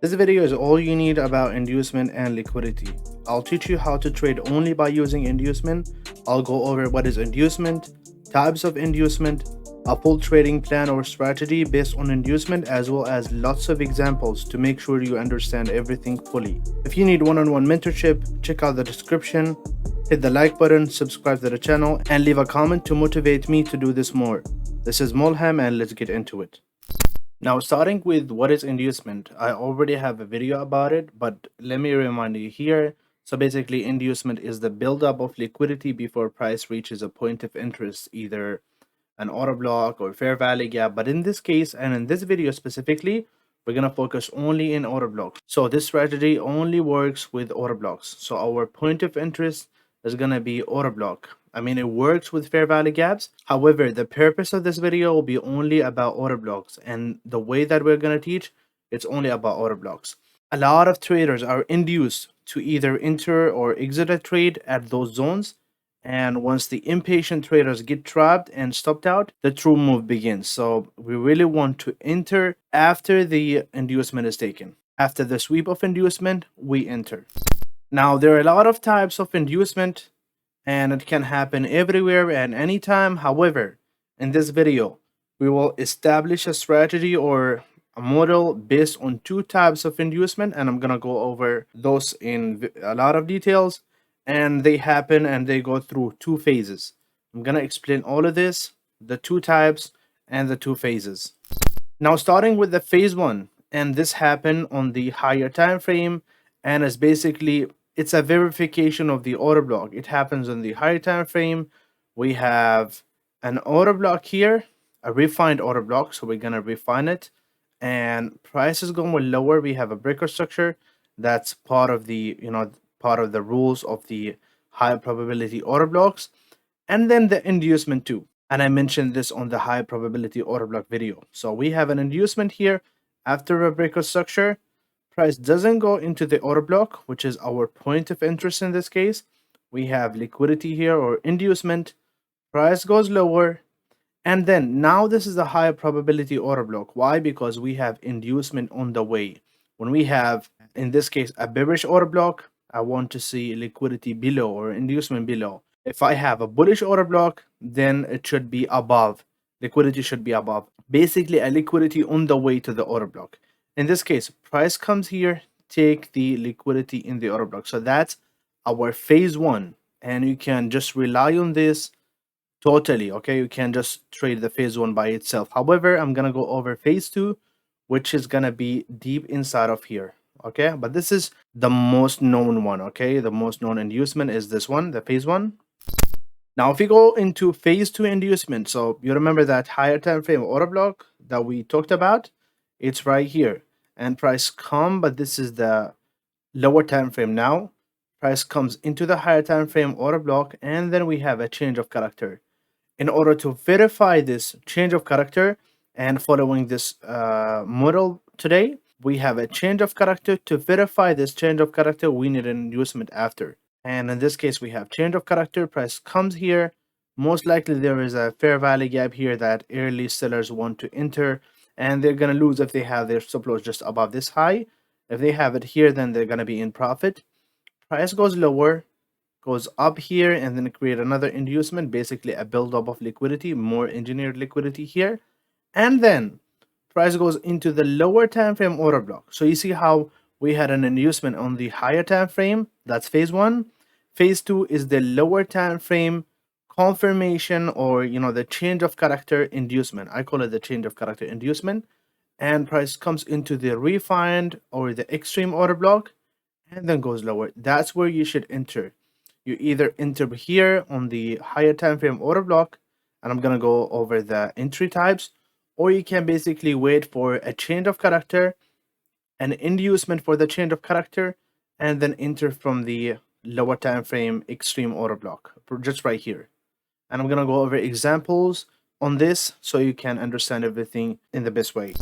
This video is all you need about inducement and liquidity. I'll teach you how to trade only by using inducement. I'll go over what is inducement, types of inducement, a full trading plan or strategy based on inducement, as well as lots of examples to make sure you understand everything fully. If you need one-on-one mentorship, check out the description, hit the like button, subscribe to the channel, and leave a comment to motivate me to do this more. This is Mulham and let's get into it. Now, starting with what is inducement, I already have a video about it, but let me remind you here. So basically, inducement is the buildup of liquidity before price reaches a point of interest, either an order block or fair value gap. But in this case, and in this video specifically, we're going to focus only in order blocks. So this strategy only works with order blocks. So our point of interest is going to be order block. I mean, it works with fair value gaps. However, the purpose of this video will be only about order blocks, and the way that we're going to teach, it's only about order blocks. A lot of traders are induced to either enter or exit a trade at those zones, and once the impatient traders get trapped and stopped out, the true move begins. So we really want to enter after the inducement is taken. After the sweep of inducement, we enter. Now, there are a lot of types of inducement, and it can happen everywhere and anytime. However, in this video, we will establish a strategy or a model based on two types of inducement, and I'm gonna go over those in a lot of details, and they happen and they go through two phases. I'm gonna explain all of this, the two types and the two phases. Now, starting with the phase one, and this happened on the higher time frame, and it's basically it's a verification of the order block. It happens on the higher time frame. We have an order block here, a refined order block, so we're gonna refine it, and price is going lower. We have a breaker structure. That's part of the part of the rules of the high probability order blocks, and then the inducement too. And I mentioned this on the high probability order block video. So we have an inducement here after a breaker structure. Price doesn't go into the order block, which is our point of interest in this case. We have liquidity here or inducement. Price goes lower. And then now this is a higher probability order block. Why? Because we have inducement on the way. When we have, in this case, a bearish order block, I want to see liquidity below or inducement below. If I have a bullish order block, then it should be above. Liquidity should be above. Basically, a liquidity on the way to the order block. In this case, price comes here, take the liquidity in the order block. So that's our phase one. And you can just rely on this totally, okay? You can just trade the phase one by itself. However, I'm going to go over phase two, which is going to be deep inside of here, okay? But this is the most known one, okay? The most known inducement is this one, the phase one. Now, if we go into phase two inducement, so you remember that higher time frame order block that we talked about? It's right here, and price come, but this is the lower time frame now. Price comes into the higher time frame order block, and then we have a change of character. In order to verify this change of character, and following this model today, we have a change of character. To verify this change of character, we need an inducement after. And in this case, we have change of character. Price comes here. Most likely there is a fair value gap here that early sellers want to enter, and they're going to lose if they have their stop loss just above this high. If they have it here, then they're going to be in profit. Price goes lower, goes up here, and then create another inducement, basically a buildup of liquidity, more engineered liquidity here. And then price goes into the lower time frame order block. So you see how we had an inducement on the higher time frame. That's phase one. Phase two is the lower time frame confirmation, or the change of character inducement. I call it the change of character inducement. And price comes into the refined or the extreme order block and then goes lower. That's where you should enter. You either enter here on the higher time frame order block, and I'm gonna go over the entry types, or you can basically wait for a change of character, an inducement for the change of character, and then enter from the lower time frame extreme order block, just right here. And I'm gonna go over examples on this so you can understand everything in the best way.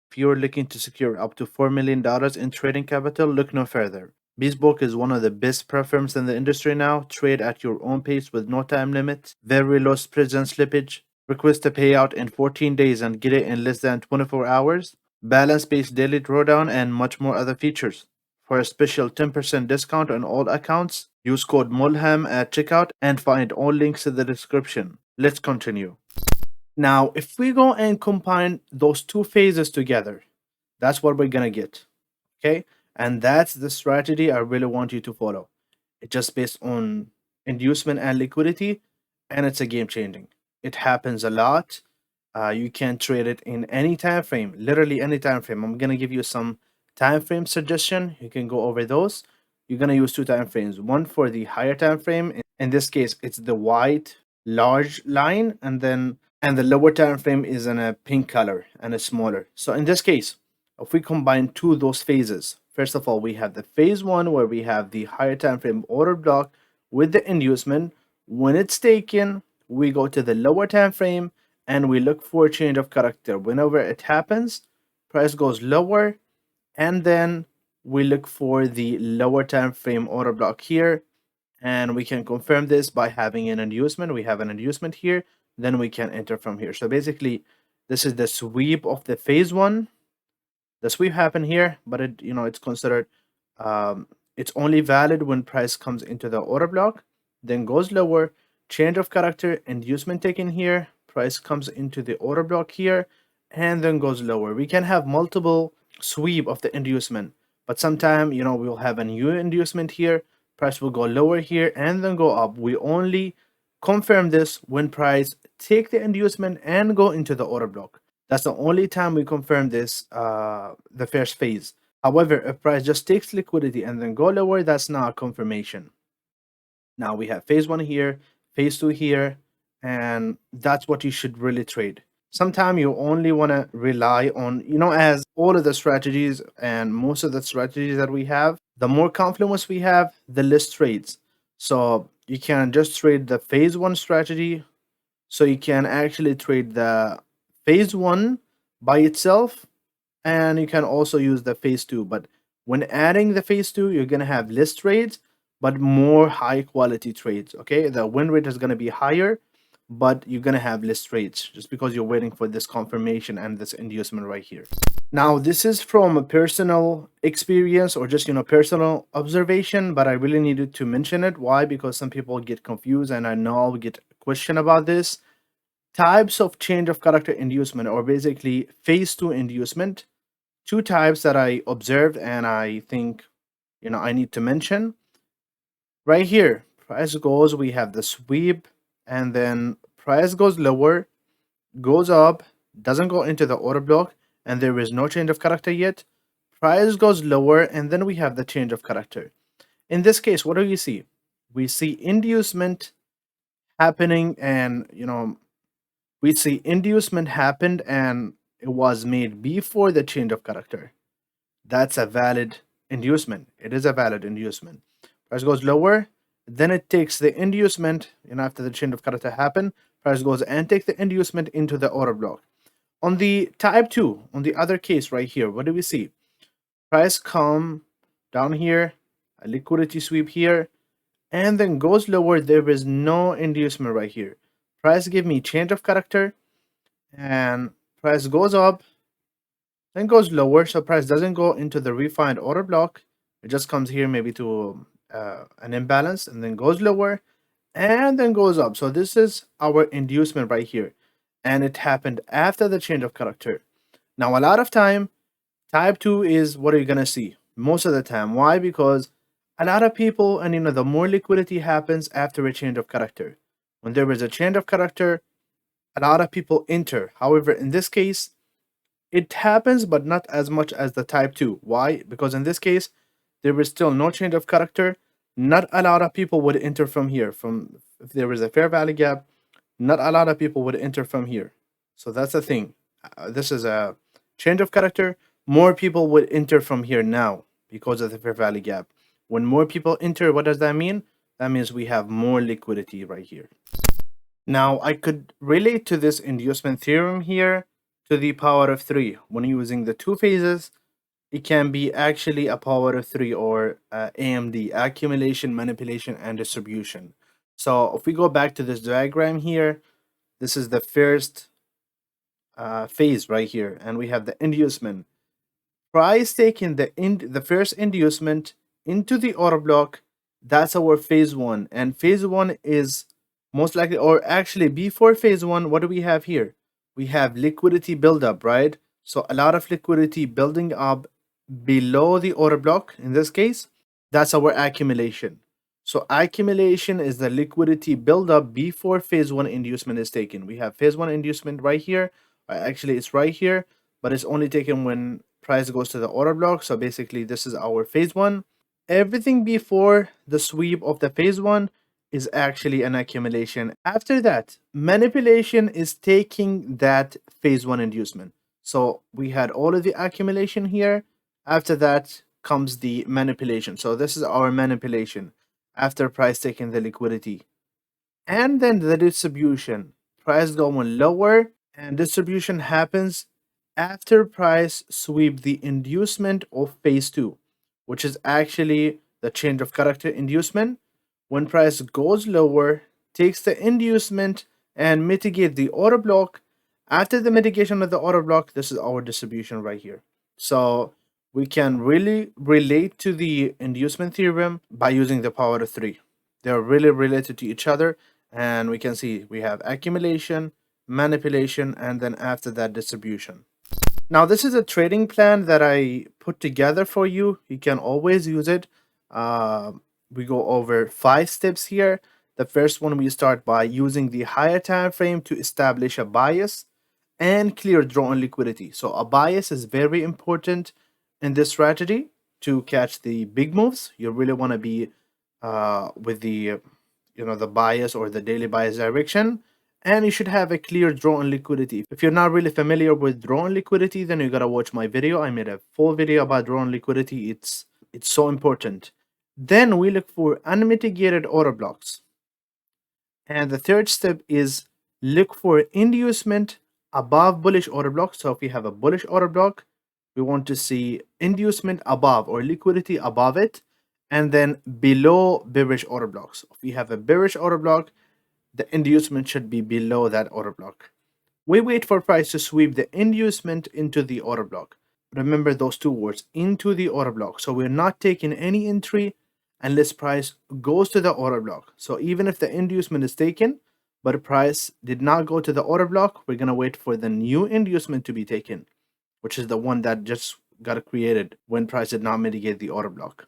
If you're looking to secure up to $4 million in trading capital, look no further. Bespoke is one of the best platforms in the industry now. Trade at your own pace with no time limit, very low spreads and slippage. Request a payout in 14 days and get it in less than 24 hours. balance-based daily drawdown, and much more other features. For a special 10% discount on all accounts, use code MULHAM at checkout and find all links in the description. Let's continue. Now, if we go and combine those two phases together, that's what we're gonna get. Okay, and that's the strategy I really want you to follow. It's just based on inducement and liquidity, and it's a game changing. It happens a lot. You can trade it in any time frame, literally any time frame. I'm gonna give you some time frame suggestion. You can go over those. You're gonna use two time frames. One for the higher time frame. In this case, it's the white large line, and the lower time frame is in a pink color and it's smaller. So in this case, if we combine two of those phases, first of all, we have the phase one where we have the higher time frame order block with the inducement. When it's taken, we go to the lower time frame and we look for a change of character. Whenever it happens, price goes lower, and then we look for the lower time frame order block here, and we can confirm this by having an inducement. We have an inducement here, then we can enter from here. So basically, this is the sweep of the phase one. The sweep happened here, but it's considered it's only valid when price comes into the order block, then goes lower, change of character, inducement taken here, price comes into the order block here, and then goes lower. We can have multiple sweep of the inducement, but sometime we'll have a new inducement here, price will go lower here and then go up. We only confirm this when price take the inducement and go into the order block. That's the only time we confirm this, the first phase. However, if price just takes liquidity and then go lower, that's not a confirmation. Now we have phase one here, phase two here, and that's what you should really trade. Sometimes you only want to rely on, as all of the strategies and most of the strategies that we have, the more confluence we have, the less trades. So you can just trade the phase one strategy. So you can actually trade the phase one by itself, and you can also use the phase two. But when adding the phase two, you're going to have less trades, but more high quality trades. Okay, the win rate is going to be higher, but you're going to have less trades just because you're waiting for this confirmation and this inducement right here. Now, this is from a personal experience or just personal observation, but I really needed to mention it. Why? Because some people get confused, and I know I'll get a question about this. Types of change of character inducement, or basically phase two inducement. Two types that I observed and I think I need to mention. Right here, price goes, we have the sweep, and then price goes lower, goes up, doesn't go into the order block, and there is no change of character yet. Price goes lower, and then we have the change of character. In this case, what do you see? We see inducement happening, and we see inducement happened and it was made before the change of character. That's a valid inducement. It is a valid inducement. Price goes lower, then it takes the inducement, after the change of character happened, price goes and take the inducement into the order block. On the type 2, on the other case right here, what do we see? Price come down here, a liquidity sweep here, and then goes lower. There is no inducement right here. Price give me change of character, and price goes up, then goes lower. So price doesn't go into the refined order block. It just comes here maybe to an imbalance, and then goes lower, and then goes up. So this is our inducement right here, and it happened after the change of character. Now, a lot of time, type 2 is what are you gonna see most of the time. Why? Because a lot of people, and the more liquidity happens after a change of character. When there is a change of character, a lot of people enter. However, in this case, it happens, but not as much as the type 2. Why? Because in this case, there is still no change of character. Not a lot of people would enter from here. If there is a fair value gap, not a lot of people would enter from here. So that's the thing. This is a change of character. More people would enter from here now because of the fair value gap. When more people enter, what does that mean? That means we have more liquidity right here. Now, I could relate to this inducement theorem here to the power of 3. When using the two phases, it can be actually a power of 3, or AMD, accumulation, manipulation, and distribution. So if we go back to this diagram here, this is the first phase right here, and we have the inducement. Price taking the first inducement into the order block. That's our phase one, and phase one is most likely, or actually before phase one, what do we have here? We have liquidity buildup, right? So a lot of liquidity building up below the order block. In this case, that's our accumulation. So accumulation is the liquidity buildup before phase one inducement is taken. We have phase one inducement right here. Actually, it's right here, but it's only taken when price goes to the order block. So basically, this is our phase one. Everything before the sweep of the phase one is actually an accumulation. After that, manipulation is taking that phase one inducement. So we had all of the accumulation here. After that comes the manipulation. So this is our manipulation after price taking the liquidity. And then the distribution. Price going lower, and distribution happens after price sweep the inducement of phase two, which is actually the change of character inducement. When price goes lower, takes the inducement and mitigate the order block. After the mitigation of the order block, this is our distribution right here. So we can really relate to the inducement theorem by using the power of three. They're really related to each other, and we can see we have accumulation, manipulation, and then after that distribution. Now this is a trading plan that I put together for you. You can always use it. We go over 5 steps here. The first one, we start by using the higher time frame to establish a bias and clear draw on liquidity. So a bias is very important in this strategy to catch the big moves. You really want to be with the the bias or the daily bias direction, and you should have a clear draw on liquidity. If you're not really familiar with draw on liquidity, then you gotta watch my video. I made a full video about draw on liquidity. It's so important. Then we look for unmitigated order blocks, and the third step is look for inducement above bullish order block. So if we have a bullish order block, we want to see inducement above or liquidity above it, and then below bearish order blocks. If we have a bearish order block, the inducement should be below that order block. We wait for price to sweep the inducement into the order block. Remember those two words, into the order block. So we're not taking any entry unless price goes to the order block. So even if the inducement is taken, but price did not go to the order block, we're going to wait for the new inducement to be taken, which is the one that just got created when price did not mitigate the order block.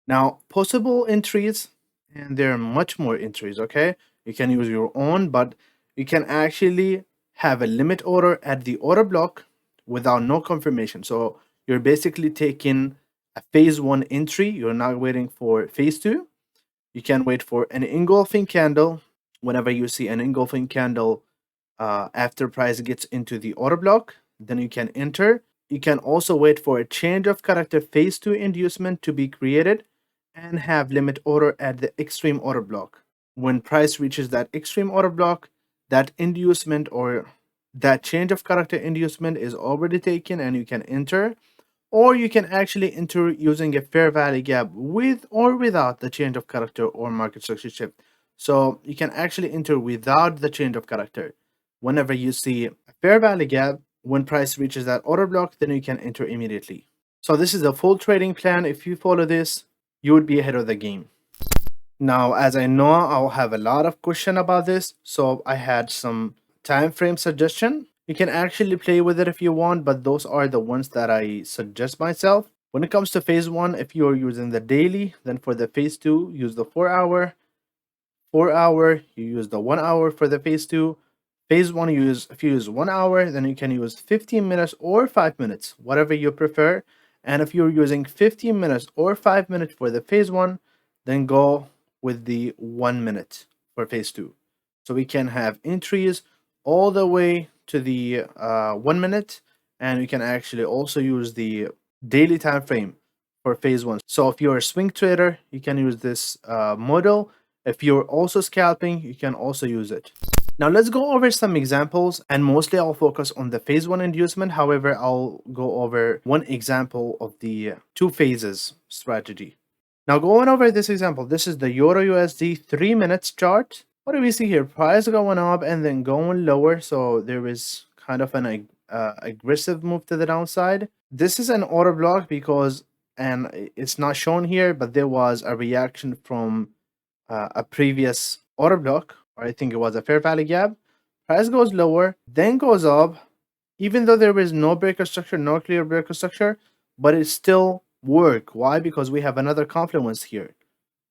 Now, possible entries, and there are much more entries, okay? You can use your own, but you can actually have a limit order at the order block without no confirmation. So you're basically taking a phase one entry. You're not waiting for phase two. You can wait for an engulfing candle. Whenever you see an engulfing candle after price gets into the order block, then you can enter. You can also wait for a change of character phase two inducement to be created and have limit order at the extreme order block. When price reaches that extreme order block, that inducement or that change of character inducement is already taken and you can enter, or you can actually enter using a fair value gap with or without the change of character or market structure shift. So you can actually enter without the change of character. Whenever you see a fair value gap, when price reaches that order block, then you can enter immediately. So this is a full trading plan. If you follow this, you would be ahead of the game. Now, as I know, I'll have a lot of question about this, so I had some time frame suggestion. You can actually play with it if you want, but those are the ones that I suggest myself. When it comes to phase one, if you're using the daily, then for the phase two, use the 4 hour. 4 hour, you use the 1 hour for the phase two. Phase one, if you use 1 hour, then you can use 15 minutes or 5 minutes, whatever you prefer. And if you're using 15 minutes or 5 minutes for the phase one, then go with the 1 minute for phase two. So we can have entries all the way to the 1 minute, and you can actually also use the daily time frame for phase one. So if you're a swing trader, you can use this model. If you're also scalping, you can also use it. Now let's go over some examples, and mostly I'll focus on the phase one inducement. However, I'll go over one example of the two phases strategy. Now going over this example, this is the Euro USD 3 minutes chart. What do we see here? Price going up and then going lower. So there is kind of an aggressive move to the downside. This is an order block because, and it's not shown here, but there was a reaction from a previous order block, or I think it was a fair value gap. Price goes lower, then goes up, even though there is no breaker structure, no clear breaker structure, but it still work. Why? Because we have another confluence here,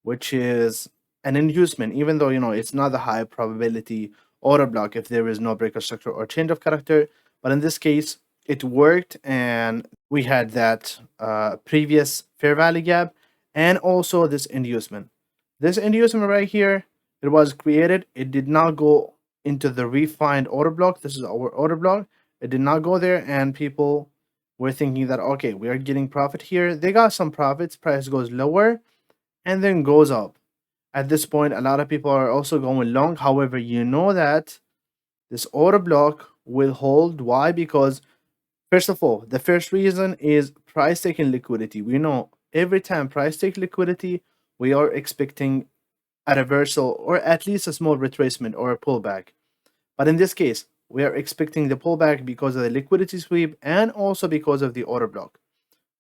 which is an inducement, even though it's not the high probability order block if there is no breaker structure or change of character. But in this case, it worked, and we had that previous fair value gap and also this inducement. This inducement right here, it was created. It did not go into the refined order block. This is our order block. It did not go there, and people were thinking that, okay, we are getting profit here. They got some profits. Price goes lower and then goes up. At this point, a lot of people are also going long. However, you know that this order block will hold. Why? Because first of all, the first reason is price taking liquidity. We know every time price take liquidity, we are expecting a reversal or at least a small retracement or a pullback. But in this case, we are expecting the pullback because of the liquidity sweep and also because of the order block.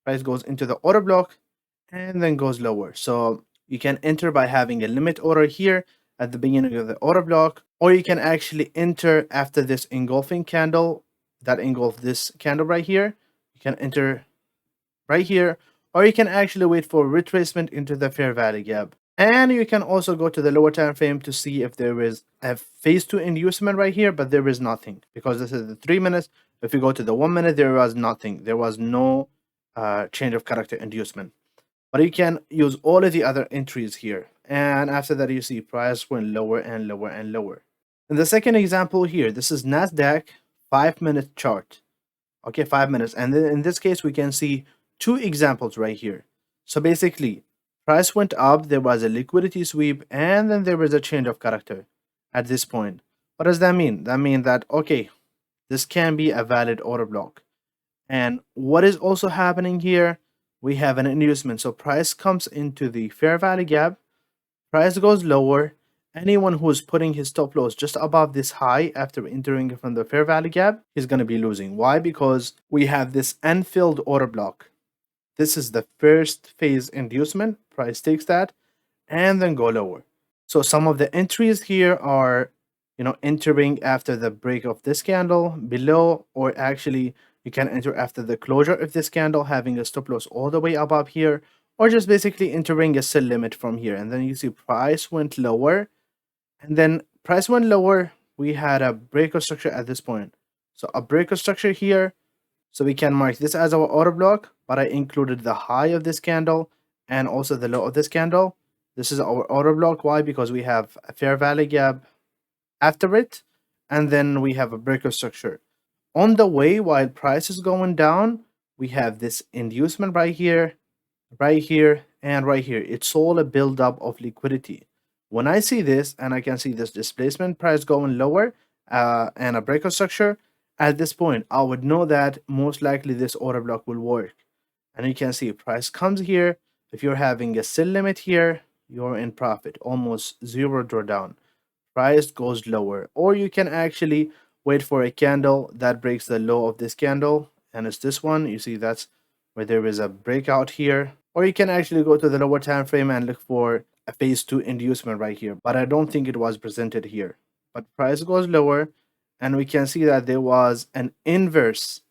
Price goes into the order block and then goes lower. So you can enter by having a limit order here at the beginning of the order block, or you can actually enter after this engulfing candle that engulfs this candle right here. You can enter right here, or you can actually wait for retracement into the fair value gap. And you can also go to the lower time frame to see if there is a phase 2 inducement right here, but there is nothing because this is the 3 minutes. If you go to the 1 minute, there was nothing. There was no change of character inducement. But you can use all of the other entries here. And after that, you see price went lower and lower and lower. In the second example here, this is NASDAQ 5-minute chart. Okay, 5 minutes. And then in this case, we can see two examples right here. So basically, price went up, there was a liquidity sweep, and then there was a change of character at this point. What does that mean? That means that, okay, this can be a valid order block. And what is also happening here? We have an inducement. So price comes into the fair value gap, price goes lower. Anyone who's putting his stop loss just above this high after entering from the fair value gap is going to be losing. Why? Because we have this unfilled order block. This is the first phase inducement. Price takes that and then go lower. So some of the entries here are, entering after the break of this candle below, or actually you can enter after the closure of this candle, having a stop loss all the way above here, or just basically entering a sell limit from here. And then you see price went lower, and then price went lower. We had a breaker structure at this point. So a breaker structure here. So we can mark this as our order block, but I included the high of this candle and also the low of this candle. This is our order block. Why? Because we have a fair value gap after it, and then we have a breaker structure. On the way, while price is going down, we have this inducement right here, and right here. It's all a buildup of liquidity. When I see this, and I can see this displacement price going lower and a breaker structure, at this point, I would know that most likely this order block will work. And you can see price comes here. If you're having a sell limit here, you're in profit, almost zero drawdown. Price goes lower, or you can actually wait for a candle that breaks the low of this candle, and it's this one. You see that's where there is a breakout here, or you can actually go to the lower time frame and look for a phase 2 inducement right here, but I don't think it was presented here. But price goes lower, and we can see that there was an inverse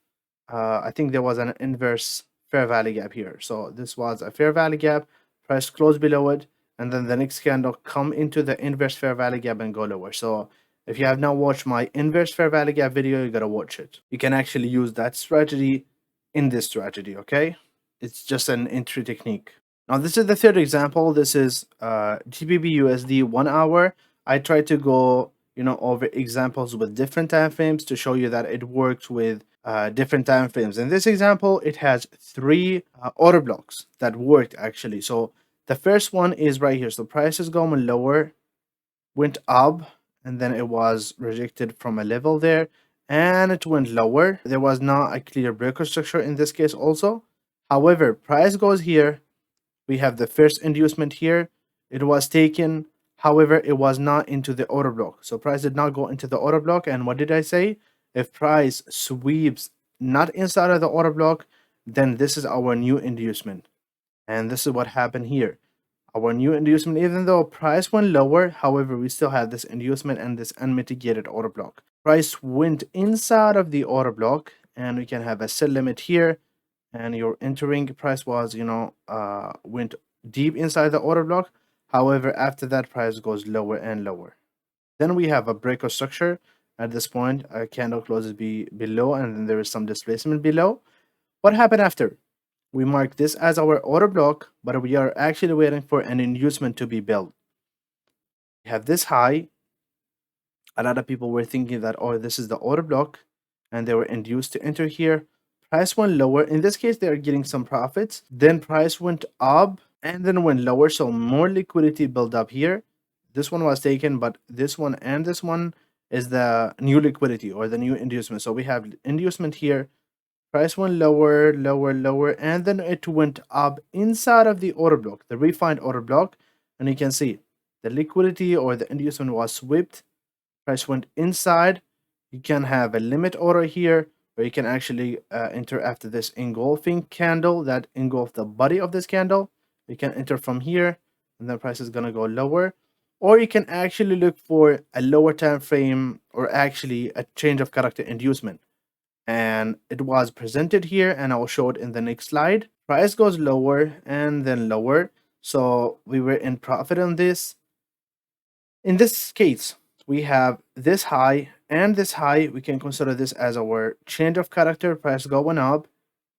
I think there was an inverse fair value gap here. So this was a fair value gap, price closed below it, and then the next candle come into the inverse fair value gap and go lower. So if you have not watched my inverse fair value gap video, you gotta watch it. You can actually use that strategy in this strategy, okay? It's just an entry technique. Now this is the third example. This is GBP USD 1 hour. I tried to go over examples with different time frames to show you that it works with different time frames. In this example, it has 3 order blocks that worked actually. So the first one is right here. So price is going lower, went up, and then it was rejected from a level there, and it went lower. There was not a clear breaker structure in this case also. However, price goes here. We have the first inducement here. It was taken. However, it was not into the order block. So price did not go into the order block. And what did I say? If price sweeps not inside of the order block, then this is our new inducement. And this is what happened here. Our new inducement, even though price went lower, however, we still have this inducement and this unmitigated order block. Price went inside of the order block, and we can have a sell limit here, and your entering price was, went deep inside the order block. However, after that, price goes lower and lower. Then we have a breakout structure. At this point, a candle closes below, and then there is some displacement below. What happened after? We mark this as our order block, but we are actually waiting for an inducement to be built. We have this high. A lot of people were thinking that, oh, this is the order block, and they were induced to enter here. Price went lower. In this case, they are getting some profits. Then price went up and then went lower. So more liquidity built up here. This one was taken, but this one and this one is the new liquidity or the new inducement. So we have inducement here. Price went lower, lower, lower, and then it went up inside of the order block, the refined order block. And you can see the liquidity or the inducement was swept. Price went inside. You can have a limit order here, where you can actually enter after this engulfing candle that engulfs the body of this candle. You can enter from here, and the price is going to go lower. Or you can actually look for a lower time frame or actually a change of character inducement. And it was presented here, and I'll show it in the next slide. Price goes lower and then lower. So we were in profit on this. In this case, we have this high and this high. We can consider this as our change of character. Price going up,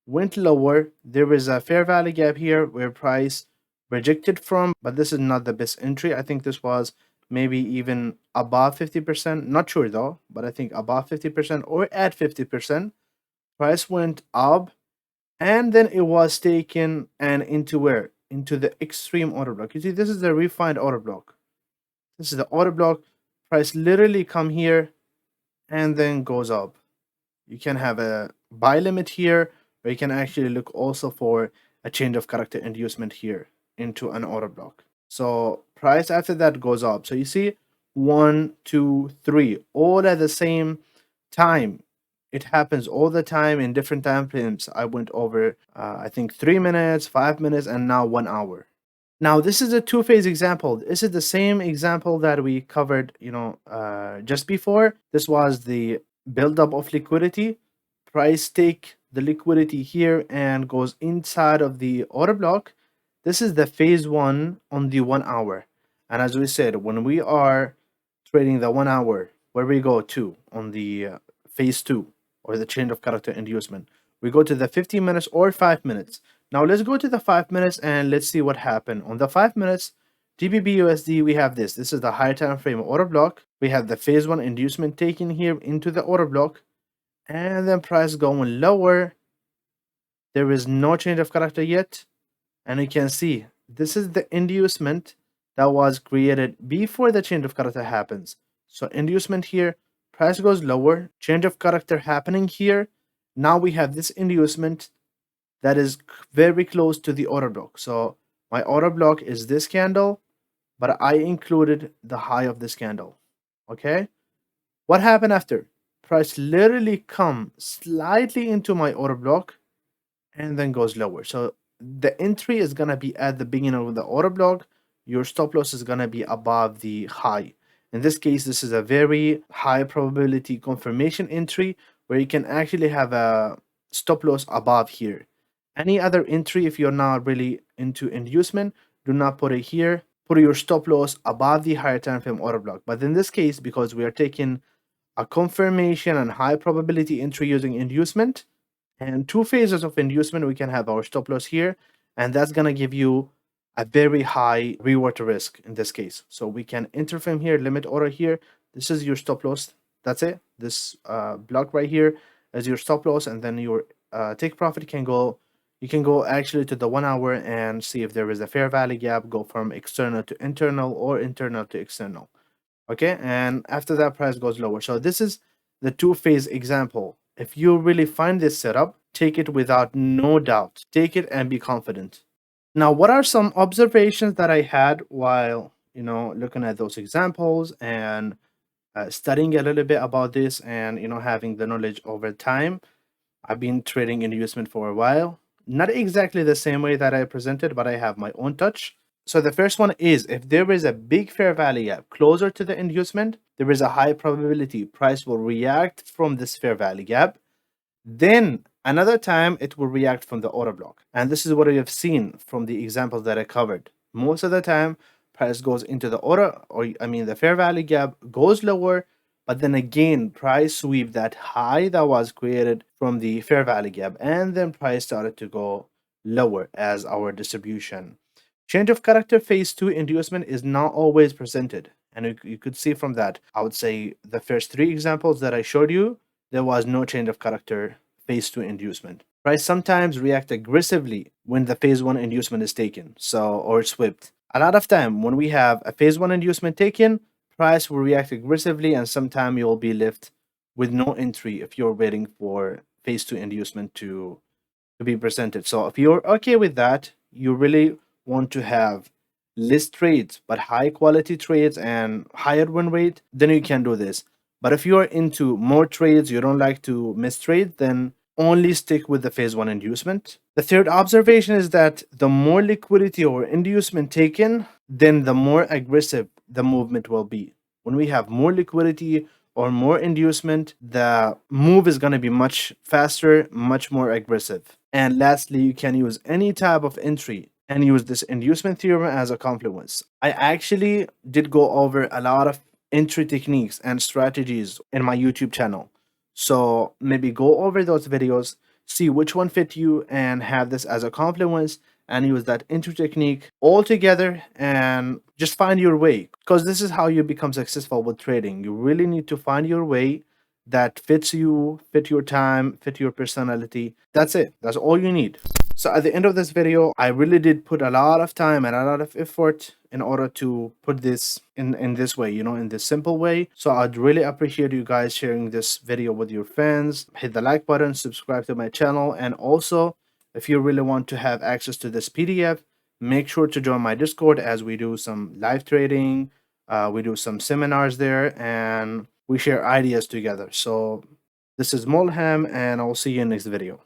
went lower. There is a fair value gap here where price rejected from, but this is not the best entry. I think this was maybe even above 50%. Not sure though, but I think above 50% or at 50%. Price went up, and then it was taken and into where? Into the extreme order block. You see, this is the refined order block. This is the order block. Price literally come here and then goes up. You can have a buy limit here, or you can actually look also for a change of character inducement here into an order block. So price after that goes up. So you see 1, 2, 3, all at the same time. It happens all the time in different time frames. I went over, I think 3 minutes, 5 minutes, and now 1 hour. Now this is a two-phase example. This is the same example that we covered, just before. This was the buildup of liquidity. Price take the liquidity here and goes inside of the order block. This is the phase one on the 1 hour. And as we said, when we are trading the 1 hour, where we go to on the phase two or the change of character inducement, we go to the 15 minutes or 5 minutes. Now let's go to the 5 minutes and let's see what happened. On the 5 minutes, GBP USD, we have this. This is the high time frame order block. We have the phase one inducement taken here into the order block, and then price going lower. There is no change of character yet. And you can see this is the inducement that was created before the change of character happens. So inducement here, price goes lower, change of character happening here. Now we have this inducement that is very close to the order block. So my order block is this candle, but I included the high of this candle. Okay. What happened after? Price literally come slightly into my order block and then goes lower. So the entry is going to be at the beginning of the order block. Your stop loss is going to be above the high. In this case, this is a very high probability confirmation entry where you can actually have a stop loss above here. Any other entry, if you're not really into inducement, do not put it here. Put your stop loss above the higher time frame order block. But in this case, because we are taking a confirmation and high probability entry using inducement and two phases of inducement, we can have our stop loss here, and that's going to give you a very high reward to risk in this case. So we can enter from here, limit order here. This is your stop loss. That's it. This block right here is your stop loss, and then your take profit can go. You can go actually to the 1 hour and see if there is a fair value gap, go from external to internal or internal to external. Okay, and after that price goes lower. So this is the two-phase example. If you really find this setup, take it without no doubt. Take it and be confident. Now, what are some observations that I had while looking at those examples and studying a little bit about this and having the knowledge over time. I've been trading inducement for a while. Not exactly the same way that I presented, but I have my own touch. So the first one is, if there is a big fair value gap closer to the inducement, there is a high probability price will react from this fair value gap. Then another time it will react from the order block. And this is what we have seen from the examples that I covered. Most of the time, price goes into the order, or I mean, the fair value gap goes lower, but then again, price sweep that high that was created from the fair value gap, and then price started to go lower as our distribution. Change of character phase 2 inducement is not always presented. And you could see from that, I would say the first three examples that I showed you, there was no change of character phase 2 inducement. Price sometimes react aggressively when the phase 1 inducement is taken, or swept. A lot of time when we have a phase 1 inducement taken, price will react aggressively, and sometime you'll be left with no entry if you're waiting for phase 2 inducement to be presented. So if you're okay with that, you really want to have less trades but high quality trades and higher win rate, then you can do this. But if you're into more trades, you don't like to miss trade, then only stick with the phase 1 inducement. The third observation is that the more liquidity or inducement taken, then the more aggressive the movement will be. When we have more liquidity or more inducement, the move is going to be much faster, much more aggressive. And lastly, you can use any type of entry and use this inducement theorem as a confluence. I actually did go over a lot of entry techniques and strategies in my YouTube channel. So maybe go over those videos, see which one fit you, and have this as a confluence and use that entry technique all together and just find your way. Because this is how you become successful with trading. You really need to find your way that fits you, fit your time, fit your personality. That's it. That's all you need. So at the end of this video, I really did put a lot of time and a lot of effort in order to put this in this way, in this simple way. So I'd really appreciate you guys sharing this video with your friends. Hit the like button, subscribe to my channel, and also if you really want to have access to this PDF, make sure to join my Discord as we do some live trading. We do some seminars there and we share ideas together. So this is Mulham, and I'll see you in next video.